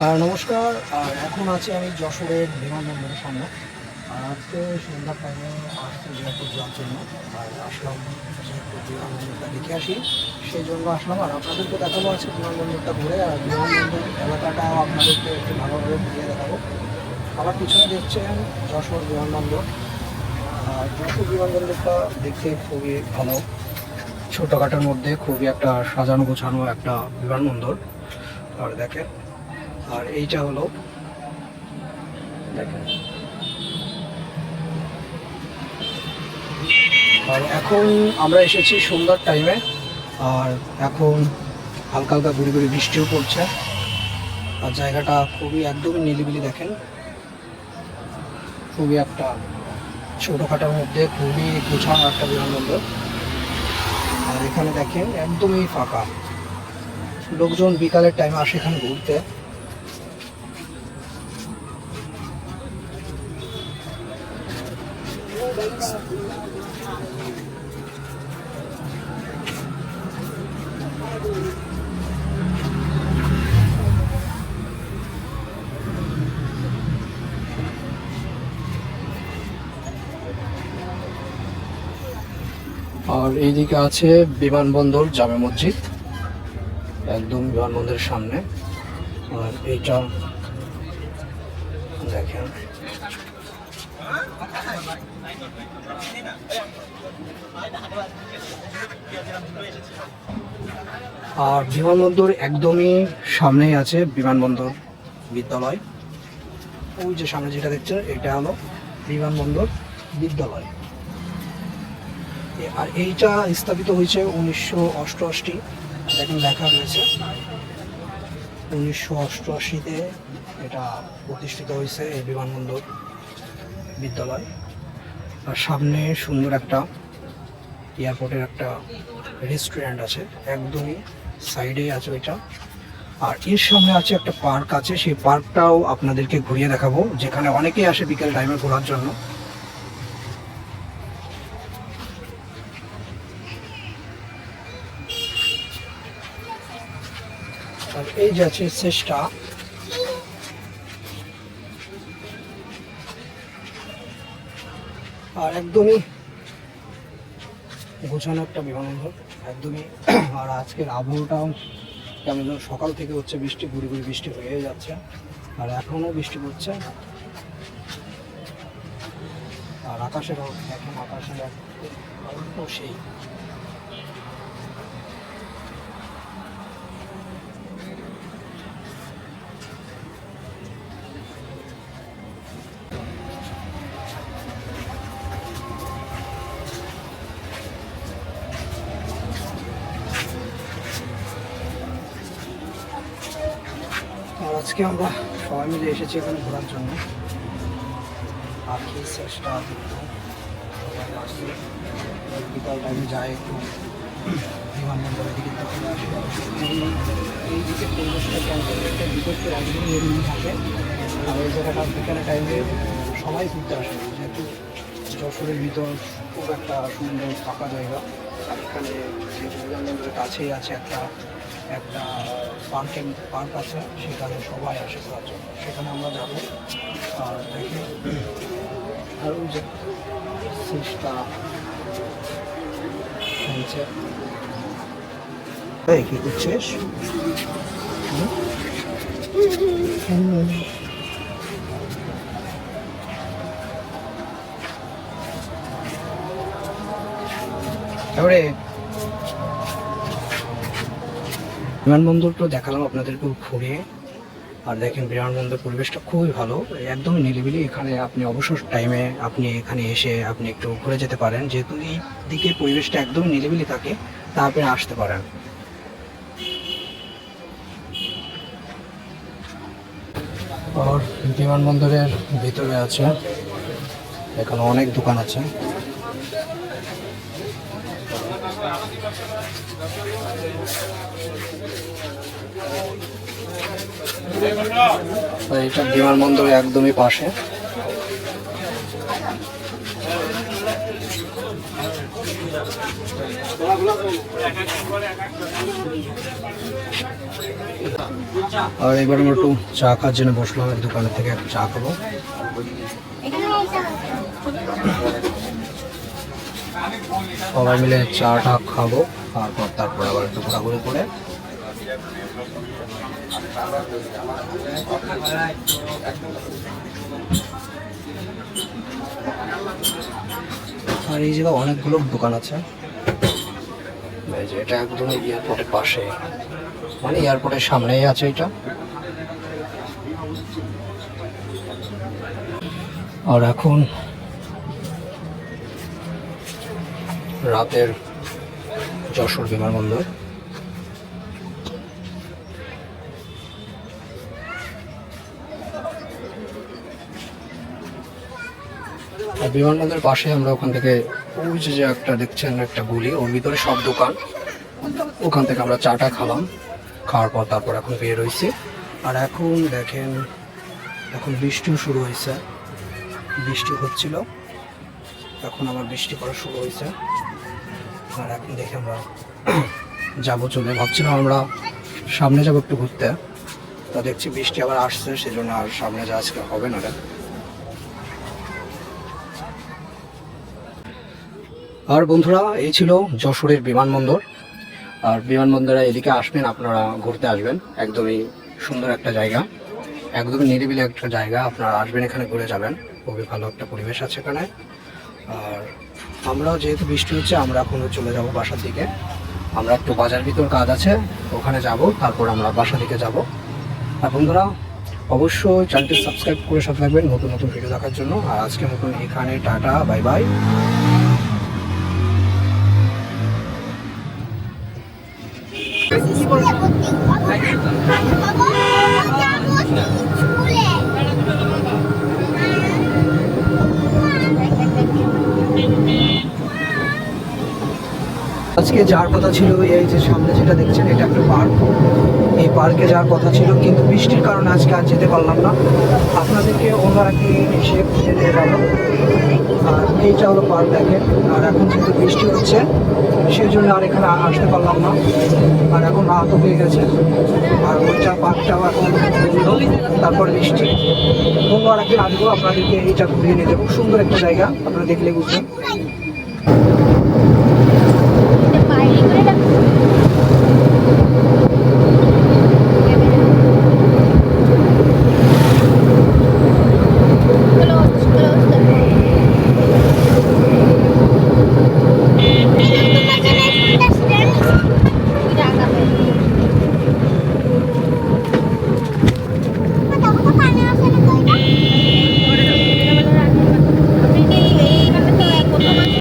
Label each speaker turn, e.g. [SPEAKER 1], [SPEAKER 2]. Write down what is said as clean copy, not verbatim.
[SPEAKER 1] নমস্কার। এখন আছি আমি যশোরের বিমানবন্দরের সামনে। আজকে সন্ধ্যার টাইমে আসছি এয়ারপোর্ট যাওয়ার জন্য। আর আসলাম যে একটু বিমানবন্দরটা দেখে আসি, সেই জন্য আসলাম। আর আপনাদেরকে দেখাবো আজকে বিমানবন্দরটা ঘুরে, আর বিমানবন্দর এলাকাটাও আপনাদেরকে একটু ভালোভাবে ঘুরিয়ে দেখাবো। আমার পিছনে দেখছেন যশোর বিমানবন্দর। আর যশোর বিমানবন্দরটা দেখতে খুবই ভালো, ছোটোখাটোর মধ্যে খুবই একটা সাজানো গোছানো একটা বিমানবন্দর। আর দেখেন, আর এইটা হলো দেখেন। আর এখন আমরা এসেছি সন্ধ্যার টাইমে, আর এখন হালকা হালকা গুড়ি গুড়ি বৃষ্টিও পড়ছে। আর জায়গাটা খুবই একদমই নিলিবিলি, দেখেন খুবই একটা ছোটোখাটোর মধ্যে খুবই গোছানো একটা বিমানবন্দর। আর এখানে দেখেন একদমই ফাঁকা, লোকজন বিকালের টাইমে আসে এখানে ঘুরতে। আর এইদিকে আছে বিমানবন্দর জামে মসজিদ, একদম বিমানবন্দরের সামনে। আর এইটা দেখেন, আর বিমানবন্দর একদমই সামনেই আছে বিমানবন্দর বিদ্যালয়। ওই যে সামনে যেটা দেখছেন, এটা হলো বিমানবন্দর বিদ্যালয়। আর এইটা স্থাপিত হয়েছে 1988। দেখেন লেখা রয়েছে 1988-তে এটা প্রতিষ্ঠিত হয়েছে এই বিমানবন্দর বিদ্যালয়। আর সামনে সুন্দর একটা এয়ারপোর্টের একটা রেস্টুরেন্ট আছে, একদমই সাইডে আছে ওইটা। আর এর সামনে আছে একটা পার্ক আছে, সেই পার্কটাও আপনাদেরকে ঘুরিয়ে দেখাবো, যেখানে অনেকেই আসে বিকেল টাইমে ঘোরার জন্য। আর এই যে আছে চেষ্টা, আর একদমই গোছানো একটা বিমানবন্দর একদমই। আর আজকের আবহাওয়াটাও কেমন যেন, সকাল থেকে হচ্ছে বৃষ্টি, গুড়ি গুড়ি বৃষ্টি হয়ে যাচ্ছে, আর এখনও বৃষ্টি পড়ছে। আর আকাশের এখন আকাশের অল্প সেই আর আজকে আমরা সবাই মিলে এসেছি এখানে ঘোরার জন্য। আর কি চেষ্টা বিকাল টাইমে যায় একটু বিমানবন্দরের দিকে চলে আসে। এই দিকে পরিবেশটা ক্যান্টনমেন্টে বিপক্ষে একদমই এরকম থাকে। আর এই জায়গাটা বিকালের টাইমে সবাই ঘুরতে আসে, যেহেতু যশোরের ভিতর খুব একটা সুন্দর ফাঁকা জায়গা। আর এখানে যেহেতু বিমানবন্দরের কাছেই আছে একটা একটা পার্ক আছে, সেখানে সবাই আসে ঘোরার জন্য, সেখানে আমরা যাবো। আর দেখি, আর ওই যে চেষ্টা কি করছিস? তারপরে বিমানবন্দরটা দেখালাম আপনাদেরকে ঘুরে। আর দেখেন বিমানবন্দর পরিবেশটা খুবই ভালো, একদমই নিরিবিলি। এখানে আপনি অবসর টাইমে আপনি এখানে এসে আপনি একটু ঘুরে যেতে পারেন, যেহেতু এই দিকে পরিবেশটা একদমই নিরিবিলি থাকে, তা আপনি আসতে পারেন। আর বিমানবন্দরের ভিতরে আছে, এখানে অনেক দোকান আছে। এটা বিমানবন্দরের একদমই পাশে। আর এবার আমরা একটু চা খাওয়ার জন্য বসলাম, এই দোকানের থেকে একটু চা খাবো। সবাই মিলে চাটা খাবো, তারপর আবার একটু ঘোরাঘুরি করে আর এই জায়গায় অনেকগুলো দোকান আছে। এই যে এটা একদম এয়ারপোর্টের পাশে, মানে এয়ারপোর্টের সামনেই আছে এটা। আর এখন রাতের যশোর বিমানবন্দর। আর বিমানবন্দরের পাশে আমরা ওখান থেকে ওই যে একটা দেখছেন একটা গলি, ওর ভিতরে সব দোকান, ওখান থেকে আমরা চাটা খেলাম। খাওয়ার পর তারপর এখন বের হয়েছি। আর এখন দেখেন এখন বৃষ্টিও শুরু হয়েছে, বৃষ্টি হচ্ছিল, এখন আবার বৃষ্টি পড়া শুরু হয়েছে। আর এখন দেখে আমরা যাবো চলে, ভাবছিলাম আমরা সামনে যাবো একটু ঘুরতে, তা দেখছি বৃষ্টি আবার আসছে, সেজন্য আর সামনে যা আজকে হবে না। আর বন্ধুরা, এই ছিল যশোরের বিমানবন্দর। আর বিমানবন্দরে এদিকে আসবেন, আপনারা ঘুরতে আসবেন, একদমই সুন্দর একটা জায়গা, একদমই নিরিবিলি একটা জায়গা। আপনারা আসবেন, এখানে ঘুরে যাবেন, খুবই ভালো একটা পরিবেশ আছে এখানে। আর আমরাও যেহেতু বৃষ্টি হচ্ছে, আমরা এখন চলে যাব বাসার দিকে। আমরা একটু বাজার ভিতর কাজ আছে, ওখানে যাব, তারপর আমরা বাসা দিকে যাব। আর বন্ধুরা, অবশ্যই চ্যানেলটি সাবস্ক্রাইব করে সাথে থাকবেন নতুন নতুন ভিডিও দেখার জন্য। আর আজকের মতন এখানে টাটা, বাই বাই। আজকে যাওয়ার কথা ছিল এই যে সামনে যেটা দেখছেন, এটা একটা পার্ক, এই পার্কে যাওয়ার কথা ছিল, কিন্তু বৃষ্টির কারণে আজকে আর যেতে পারলাম না। আপনাদেরকে অন্য একটি এসে খুঁজে নিয়ে যাবো। আর এইটা হলো পার্ক, দেখেন। আর এখন যেহেতু বৃষ্টি হচ্ছে, সেই জন্য আর এখানে আসতে পারলাম না। আর এখন রাত হয়ে গেছে, আর ওইটা পার্কটাও এখন তারপর বৃষ্টি। অন্য আর একদিন আসবো, আপনাদেরকে এইটা ঘুরিয়ে নিয়ে যাবো। সুন্দর একটা জায়গা, আপনারা দেখলে বুঝবেন।